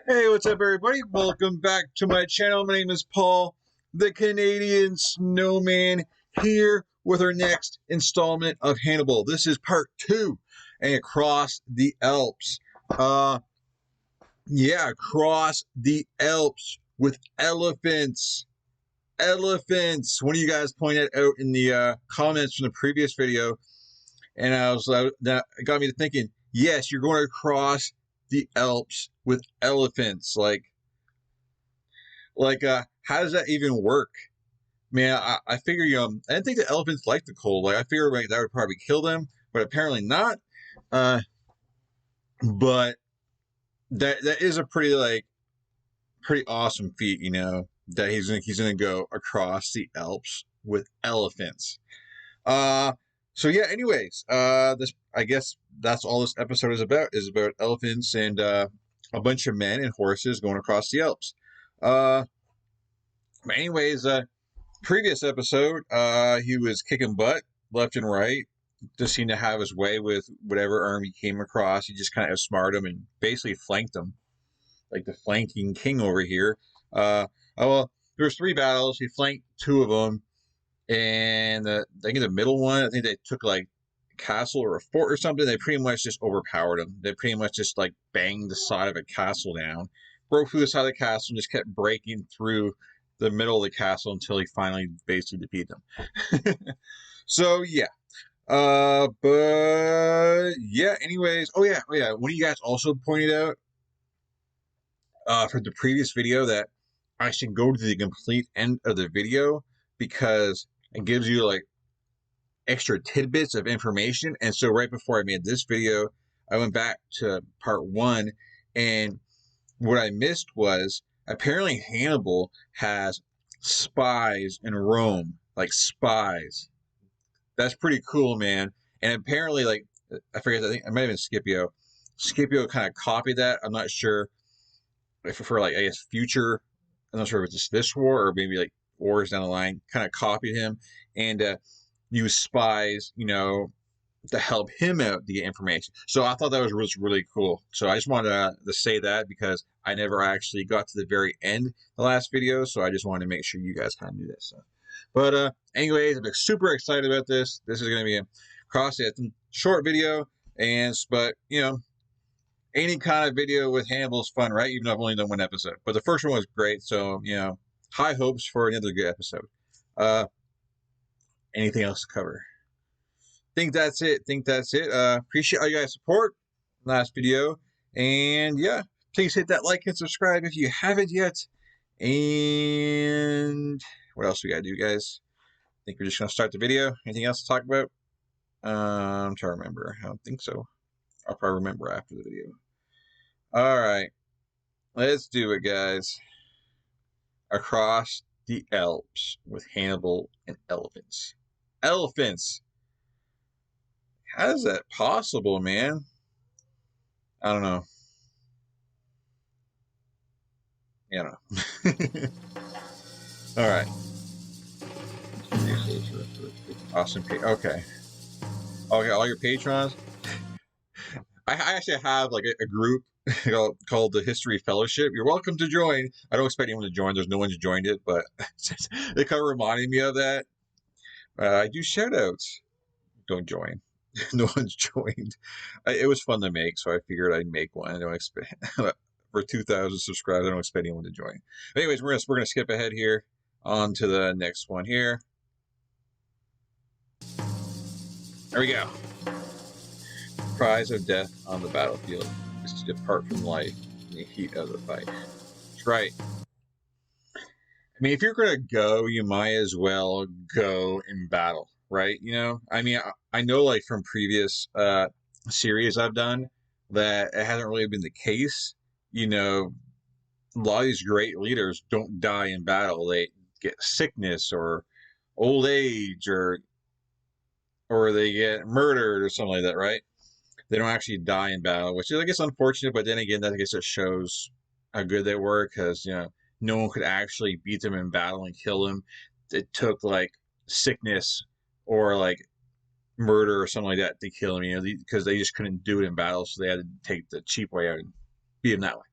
Hey, what's up, everybody? Welcome back to my channel. My name is Paul, the Canadian Snowman, here with our next installment of Hannibal. This is part 2, and across the Alps. Across the Alps with elephants. Elephants. One of you guys pointed out in the comments from the previous video, and that got me to thinking. Yes, you're going across the Alps with elephants. How does that even work? Man, I figure, I didn't think the elephants like the cold. I figured that would probably kill them, but apparently not. But that is a pretty awesome feat, that he's gonna go across the Alps with elephants. So yeah. Anyways, this I guess that's all this episode is about elephants and a bunch of men and horses going across the Alps. But anyways, previous episode, he was kicking butt left and right. Just seemed to have his way with whatever army he came across. He just kind of outsmarted him and basically flanked him, like the flanking king over here. There was 3 battles. He flanked 2 of them, and I think the middle one, I think they took like a castle or a fort or something. They pretty much just overpowered him. They pretty much just like banged the side of a castle down, broke through the side of the castle, and just kept breaking through the middle of the castle until he finally basically defeated them. So yeah. But yeah, anyways. Oh yeah. One of you guys also pointed out for the previous video that I should go to the complete end of the video because it gives you like extra tidbits of information. And so right before I made this video, I went back to part 1, and what I missed was apparently Hannibal has spies in Rome, like spies. That's pretty cool, man. And apparently, like, I forget, I think it might have been Scipio. Scipio kind of copied that. I'm not sure if for like, I guess, future, I'm not sure if it's this war or maybe like wars down the line, kind of copied him and used spies, to help him out to get information. So I thought that was really cool. So I just wanted to say that because I never actually got to the very end of the last video. So I just wanted to make sure you guys kind of knew this stuff. But anyways, I'm super excited about this. This is going to be a short video, but any kind of video with Hannibal is fun, right? Even though I've only done 1 episode, but the first one was great. So high hopes for another good episode. Anything else to cover? Think that's it. Appreciate all you guys' support last video, and yeah, please hit that like and subscribe if you haven't yet. And what else we gotta do, guys? I think we're just gonna start the video. Anything else to talk about? I'm trying to remember. I don't think so. I'll probably remember after the video. All right, let's do it, guys. Across the Alps with Hannibal and elephants. Elephants. How is that possible, man? I don't know. All right. Awesome. Okay. All your patrons. I actually have like a group called the History Fellowship. You're welcome to join. I don't expect anyone to join. There's no one's joined it, but it kind of reminded me of that. I do shout outs. Don't join. No one's joined. It was fun to make, so I figured I'd make one. I don't expect for 2,000 subscribers. I don't expect anyone to join. Anyways, we're gonna skip ahead here on to the next one here. There we go. Prize of death on the battlefield is to depart from life in the heat of the fight. That's right. I mean, if you're gonna go, you might as well go in battle, right? I know like from previous series I've done that it hasn't really been the case. A lot of these great leaders don't die in battle. They get sickness or old age or they get murdered or something like that, right? They don't actually die in battle, which is, I guess, unfortunate. But then again, I guess it shows how good they were because, no one could actually beat them in battle and kill them. It took like sickness or like murder or something like that to kill them, because they just couldn't do it in battle. So they had to take the cheap way out and beat them that way.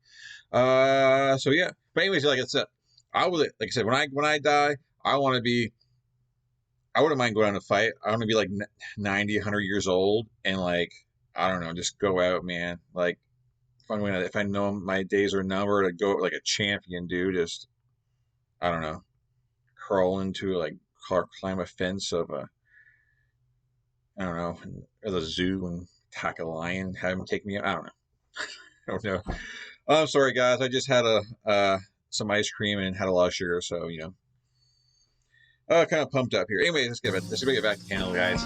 So yeah. But anyways, like I said, like I said, when I die, I want to be. I wouldn't mind going on a fight. I want to be like 90, 100 years old, and like I don't know, just go out, man. Like if I know my days are numbered, I'd go out like a champion, dude. Just I don't know, crawl into like climb a fence of a I don't know, or the zoo and attack a lion, have him take me out. I don't know. I don't know. Oh, I'm sorry, guys. I just had some ice cream and had a lot of sugar, so kind of pumped up here. Anyway, let's get back to Hannibal, guys.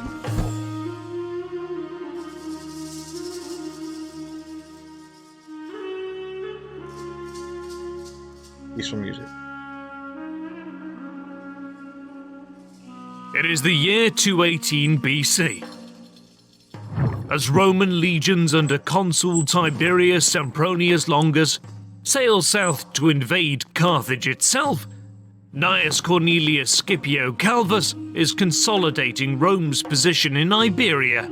Peaceful music. It is the year 218 BC. As Roman legions under Consul Tiberius Sempronius Longus sail south to invade Carthage itself, Gnaeus Cornelius Scipio Calvus is consolidating Rome's position in Iberia.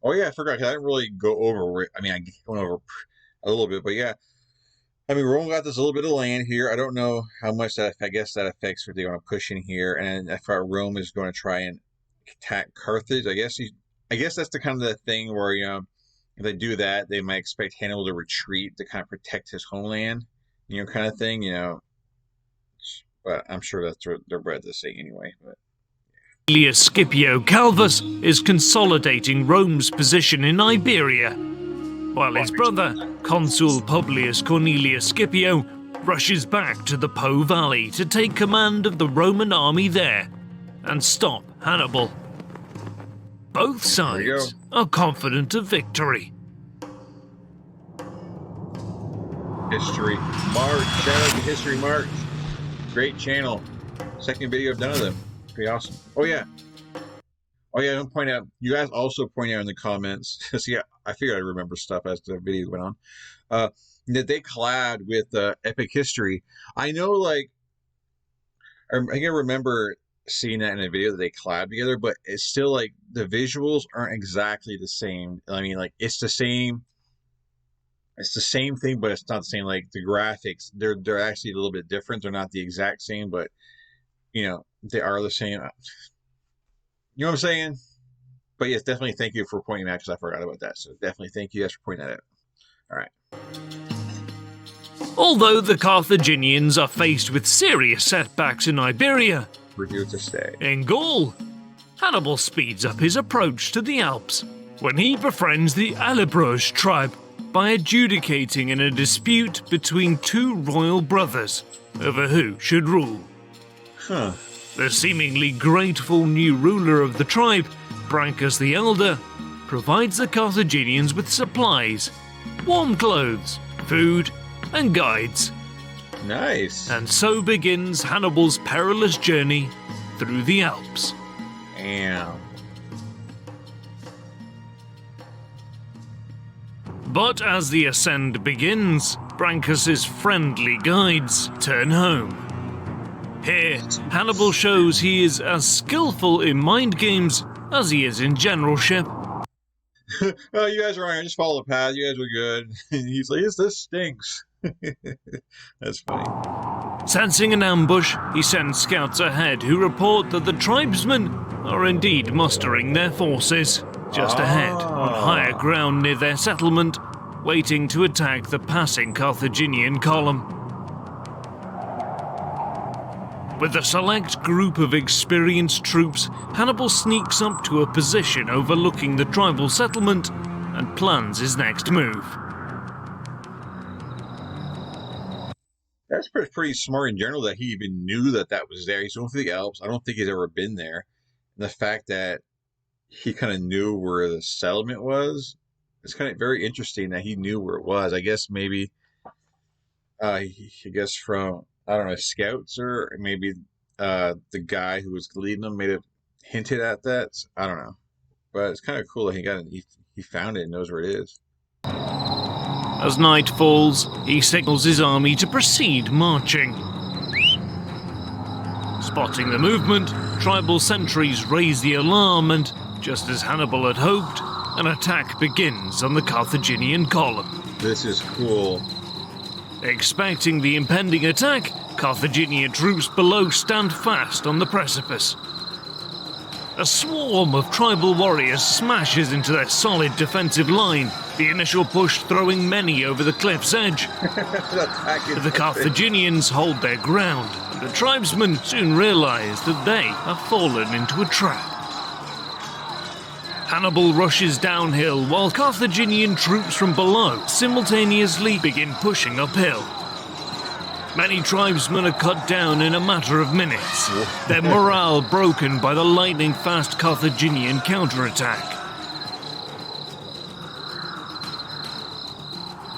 Oh yeah, I forgot. I didn't really go over. I went over a little bit, but yeah. I mean, Rome got this little bit of land here. I don't know how much that. I guess that affects what they're going to push in here, and if Rome is going to try and attack Carthage, I guess that's the kind of the thing where if they do that, they might expect Hannibal to retreat to kind of protect his homeland, kind of thing, But I'm sure that's what they're bred to say anyway. But Cornelius Scipio Calvus is consolidating Rome's position in Iberia, while his brother, Consul Publius Cornelius Scipio, rushes back to the Po Valley to take command of the Roman army there and stop Hannibal. Both sides are confident of victory. History Mark, shout out to History Mark. Great channel. Second video I've done of them. Pretty awesome. Oh yeah, don't point out. You guys also point out in the comments. See, I figured I'd remember stuff as the video went on. That they collabed with Epic History. I know, like, I can remember seeing that in a video that they collabed together, but it's still like the visuals aren't exactly the same. I mean, like it's the same thing, but it's not the same. Like the graphics, they're actually a little bit different. They're not the exact same, but they are the same. You know what I'm saying? But yes, definitely thank you for pointing that out because I forgot about that. So definitely thank you guys for pointing that out. All right. Although the Carthaginians are faced with serious setbacks in Iberia, We're here to stay. in Gaul, Hannibal speeds up his approach to the Alps when he befriends the Allobroge tribe by adjudicating in a dispute between two royal brothers over who should rule. Huh. The seemingly grateful new ruler of the tribe, Brancus the Elder, provides the Carthaginians with supplies, warm clothes, food, and guides. Nice. And so begins Hannibal's perilous journey through the Alps. Damn. But as the ascent begins, Brancus's friendly guides turn home. Here, Hannibal shows he is as skillful in mind games as he is in generalship. Oh, you guys are wrong. I just follow the path. You guys were good. He's like, this stinks. That's funny. Sensing an ambush, he sends scouts ahead who report that the tribesmen are indeed mustering their forces just ahead on higher ground near their settlement, waiting to attack the passing Carthaginian column. With a select group of experienced troops, Hannibal sneaks up to a position overlooking the tribal settlement and plans his next move. That's pretty smart in general that he even knew that was there. He's going through the Alps. I don't think he's ever been there. And the fact that he kind of knew where the settlement was, it's kind of very interesting that he knew where it was. I guess maybe, from, I don't know, scouts or maybe the guy who was leading them may have hinted at that. I don't know. But it's kind of cool that he found it and knows where it is. As night falls, he signals his army to proceed marching. Spotting the movement, tribal sentries raise the alarm and, just as Hannibal had hoped, an attack begins on the Carthaginian column. This is cool. Expecting the impending attack, Carthaginian troops below stand fast on the precipice. A swarm of tribal warriors smashes into their solid defensive line, the initial push throwing many over the cliff's edge. The Carthaginians hold their ground, and the tribesmen soon realize that they have fallen into a trap. Hannibal rushes downhill while Carthaginian troops from below simultaneously begin pushing uphill. Many tribesmen are cut down in a matter of minutes, their morale broken by the lightning-fast Carthaginian counterattack.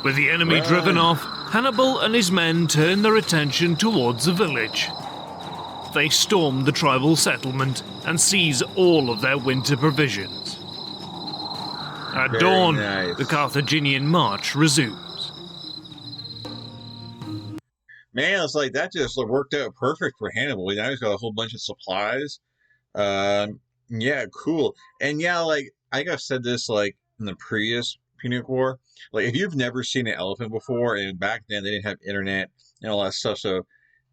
With the enemy driven off, Hannibal and his men turn their attention towards the village. They storm the tribal settlement and seize all of their winter provisions. At dawn, the Carthaginian march resumes. Man, it's like that just worked out perfect for Hannibal. Now he's got a whole bunch of supplies. Yeah, cool. And yeah, like I think I've said this like in the previous Punic War. Like if you've never seen an elephant before, and back then they didn't have internet and all that stuff, so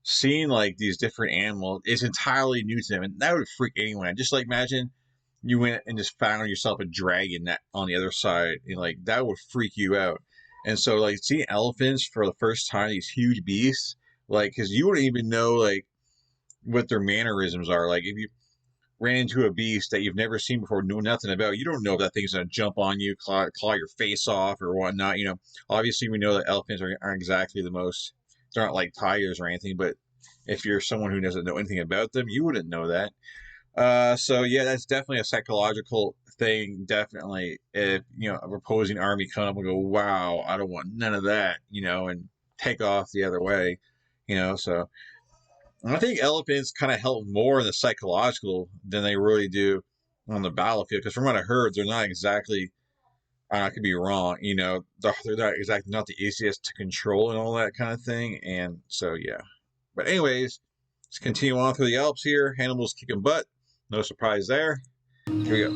seeing like these different animals is entirely new to them, and that would freak anyone. Just like imagine you went and just found yourself a dragon that on the other side, and like that would freak you out. And so, like, seeing elephants for the first time, these huge beasts, like, because you wouldn't even know, like, what their mannerisms are. Like, if you ran into a beast that you've never seen before, know nothing about, you don't know if that thing's going to jump on you, claw your face off or whatnot. You know, obviously, we know that elephants aren't exactly the most, they're not like tigers or anything, but if you're someone who doesn't know anything about them, you wouldn't know that. So yeah, that's definitely a psychological thing. Definitely, if you know a opposing army come up and go, "Wow, I don't want none of that," you know, and take off the other way, you know. So I think elephants kind of help more in the psychological than they really do on the battlefield. Because from what I heard, they're not exactly. I could be wrong, you know. They're not exactly not the easiest to control and all that kind of thing. And so yeah, but anyways, let's continue on through the Alps here. Hannibal's kicking butt. No surprise there. Here we go.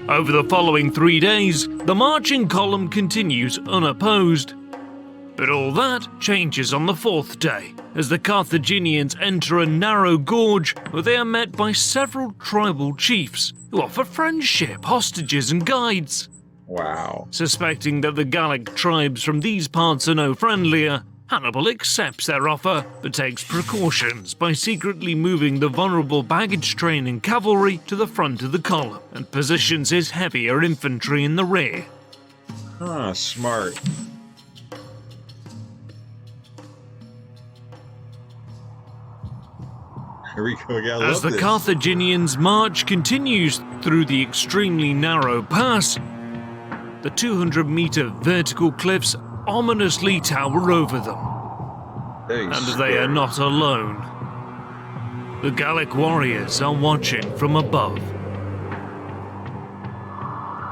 Over the following 3 days, the marching column continues unopposed. But all that changes on the 4th day, as the Carthaginians enter a narrow gorge where they are met by several tribal chiefs who offer friendship, hostages, and guides. Wow. Suspecting that the Gallic tribes from these parts are no friendlier, Hannibal accepts their offer, but takes precautions by secretly moving the vulnerable baggage train and cavalry to the front of the column, and positions his heavier infantry in the rear. Huh, smart. Here we go again. As the Carthaginians' march continues through the extremely narrow pass, the 200-meter vertical cliffs ominously tower over them. And they are not alone. The Gallic warriors are watching from above.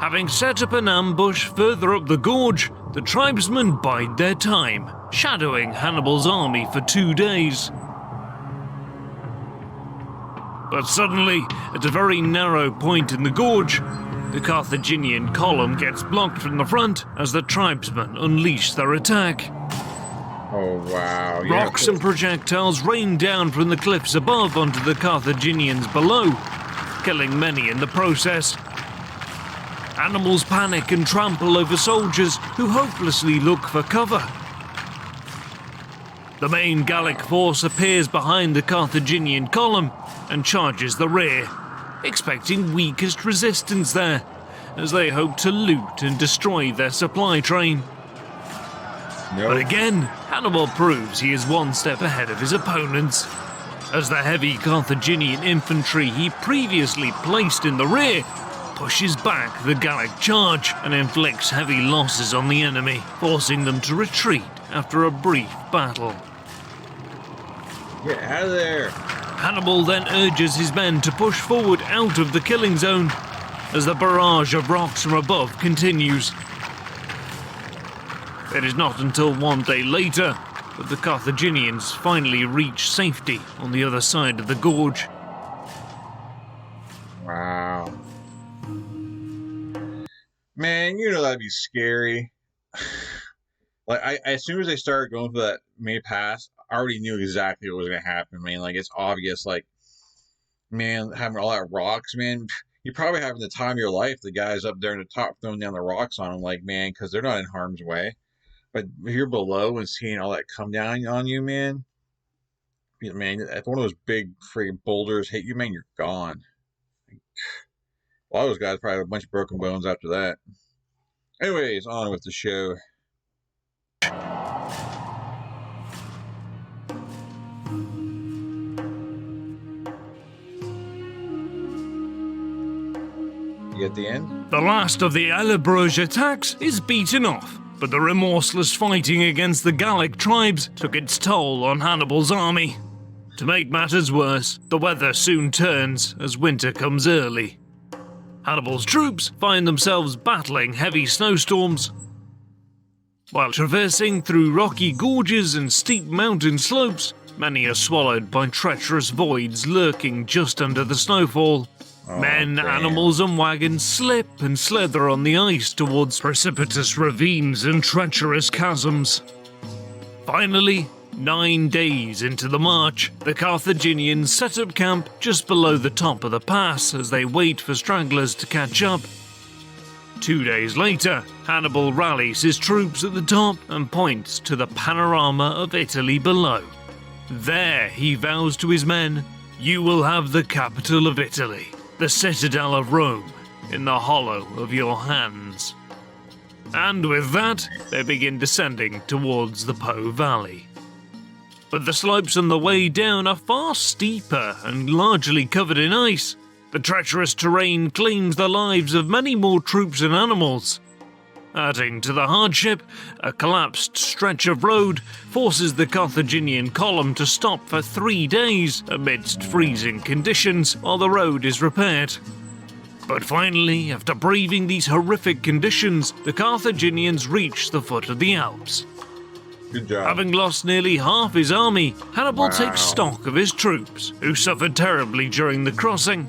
Having set up an ambush further up the gorge, the tribesmen bide their time, shadowing Hannibal's army for 2 days. But suddenly, at a very narrow point in the gorge, the Carthaginian column gets blocked from the front as the tribesmen unleash their attack. Oh, wow. Rocks and projectiles rain down from the cliffs above onto the Carthaginians below, killing many in the process. Animals panic and trample over soldiers who hopelessly look for cover. The main Gallic force appears behind the Carthaginian column and charges the rear, expecting weakest resistance there, as they hope to loot and destroy their supply train. But again, Hannibal proves he is one step ahead of his opponents, as the heavy Carthaginian infantry he previously placed in the rear pushes back the Gallic charge and inflicts heavy losses on the enemy, forcing them to retreat after a brief battle. Get out of there! Hannibal then urges his men to push forward out of the killing zone as the barrage of rocks from above continues. It is not until 1 day later that the Carthaginians finally reach safety on the other side of the gorge. Wow. Man, you know that'd be scary. Like as soon as they started going for that main pass, I already knew exactly what was gonna happen, man. Like it's obvious, like man, having all that rocks, man. You're probably having the time of your life. The guys up there in the top throwing down the rocks on them, like man, because they're not in harm's way. But if you're below and seeing all that come down on you, man, if one of those big freaking boulders hit you, man, you're gone. A lot of those guys probably have a bunch of broken bones after that. Anyways, on with the show. You at the end? The last of the Allobroge attacks is beaten off, but the remorseless fighting against the Gallic tribes took its toll on Hannibal's army. To make matters worse, the weather soon turns as winter comes early. Hannibal's troops find themselves battling heavy snowstorms. While traversing through rocky gorges and steep mountain slopes, many are swallowed by treacherous voids lurking just under the snowfall. Men, animals and wagons slip and slither on the ice towards precipitous ravines and treacherous chasms. Finally, 9 days into the march, the Carthaginians set up camp just below the top of the pass as they wait for stragglers to catch up. 2 days later, Hannibal rallies his troops at the top and points to the panorama of Italy below. There he vows to his men, "You will have the capital of Italy, the citadel of Rome, in the hollow of your hands." And with that, they begin descending towards the Po Valley. But the slopes on the way down are far steeper and largely covered in ice. The treacherous terrain claims the lives of many more troops and animals. Adding to the hardship, a collapsed stretch of road forces the Carthaginian column to stop for 3 days amidst freezing conditions while the road is repaired. But finally, after braving these horrific conditions, the Carthaginians reach the foot of the Alps. Good job. Having lost nearly half his army, Hannibal takes stock of his troops, who suffered terribly during the crossing.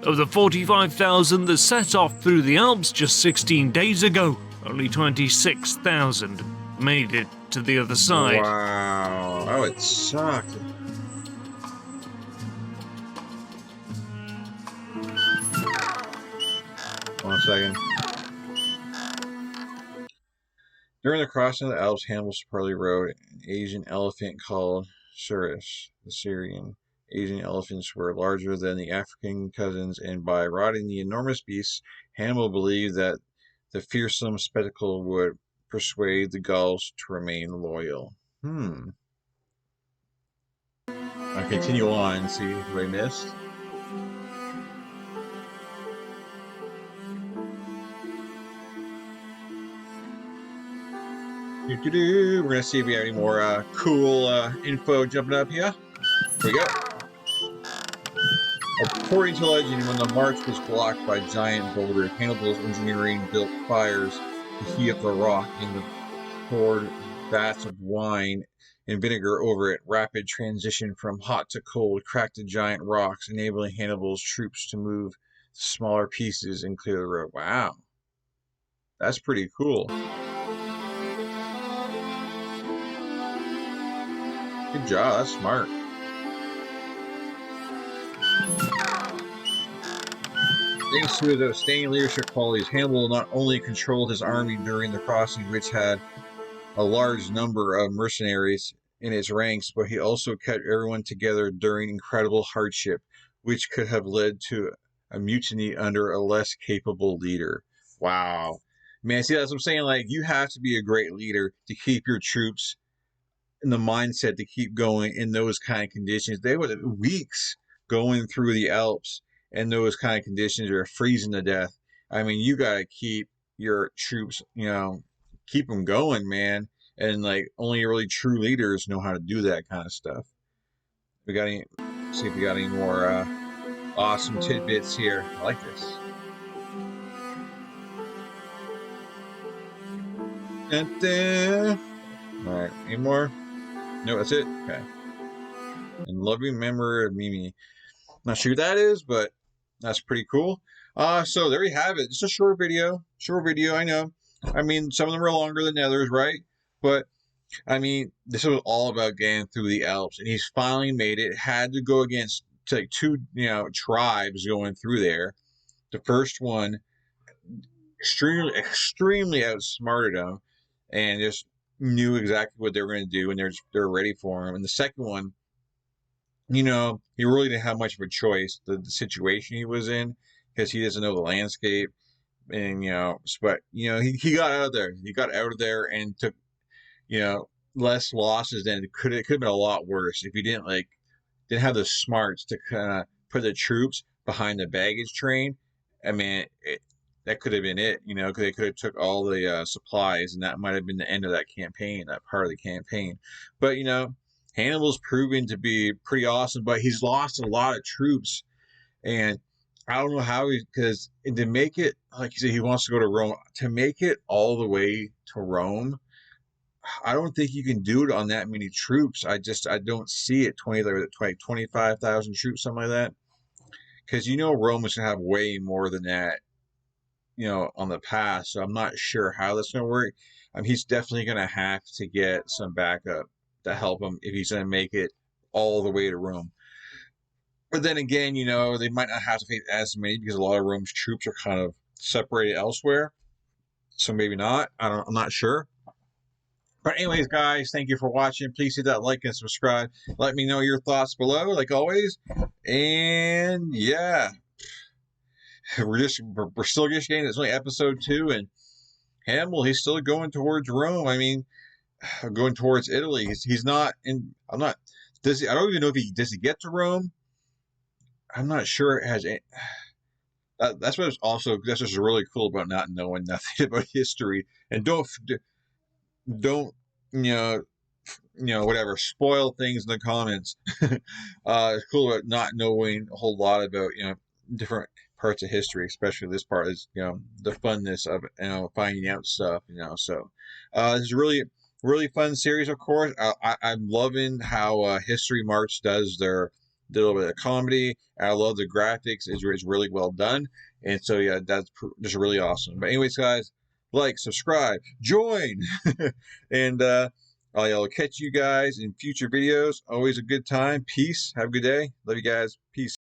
Of the 45,000 that set off through the Alps just 16 days ago, only 26,000 made it to the other side. Wow. Oh, it sucked. One second. During the crossing of the Alps, Hannibal supposedly rode an Asian elephant called Surus. The Syrian Asian elephants were larger than the African cousins, and by riding the enormous beasts, Hannibal believed that the fearsome spectacle would persuade the Gauls to remain loyal. I'll continue on and see what I missed. We're gonna see if we have any more cool info jumping up here. Here we go. According to legend, when the march was blocked by giant boulders, Hannibal's engineering built fires to heat up the rock and poured vats of wine and vinegar over it. Rapid transition from hot to cold cracked the giant rocks, enabling Hannibal's troops to move smaller pieces and clear the road. Wow. That's pretty cool. Good job, that's smart. Thanks to his outstanding leadership qualities, Hannibal not only controlled his army during the crossing, which had a large number of mercenaries in its ranks, but he also kept everyone together during incredible hardship, which could have led to a mutiny under a less capable leader. Wow. Man, see, that's what I'm saying. Like, you have to be a great leader to keep your troops in the mindset to keep going in those kind of conditions. They were weeks going through the Alps in those kind of conditions, or freezing to death. I mean, you got to keep your troops, keep them going, man. And like, only really true leaders know how to do that kind of stuff. See if we got any more awesome tidbits here. I like this. All right, any more? No, that's it. Okay. And loving memory of Mimi. Not sure who that is, but that's pretty cool. So there you have it. It's a short video. I know. I mean, some of them are longer than others, right? But I mean, this was all about getting through the Alps, and he's finally made it. Had to go against like two, tribes going through there. The first one extremely outsmarted him, and just knew exactly what they were going to do, and they're ready for him. And the second one, he really didn't have much of a choice. The situation he was in, because he doesn't know the landscape, and but he got out of there. He got out of there and took less losses than it could have been a lot worse if he didn't have the smarts to kind of put the troops behind the baggage train. I mean, that could have been it, because they could have took all the supplies, and that might have been the end of that campaign, that part of the campaign. But Hannibal's proven to be pretty awesome, but he's lost a lot of troops, and I don't know how because to make it, like you said, he wants to go to Rome. To make it all the way to Rome, I don't think you can do it on that many troops. I don't see it 25,000 troops, something like that. Because Rome is gonna have way more than that, on the pass. So I'm not sure how that's gonna work. He's definitely gonna have to get some backup to help him if he's gonna make it all the way to Rome. But then again, they might not have to face as many because a lot of Rome's troops are kind of separated elsewhere. So maybe not. I'm not sure. But anyways, guys, thank you for watching. Please hit that like and subscribe. Let me know your thoughts below, like always. And yeah, we're still just getting. It's only episode 2, and Hannibal, he's still going towards Rome. I mean, going towards Italy. He's not in. I'm not. I don't even know if does he get to Rome. I'm not sure it has. That's that's just really cool about not knowing nothing about history, and don't whatever, spoil things in the comments. It's cool about not knowing a whole lot about different parts of history, especially this part is the funness of finding out stuff. So this is really fun series. Of course, I'm loving how History March does their little bit of comedy. I love the graphics; it's really well done, and so yeah, that's just really awesome. But anyways, guys, like, subscribe, join, and I'll catch you guys in future videos. Always a good time. Peace. Have a good day. Love you guys. Peace.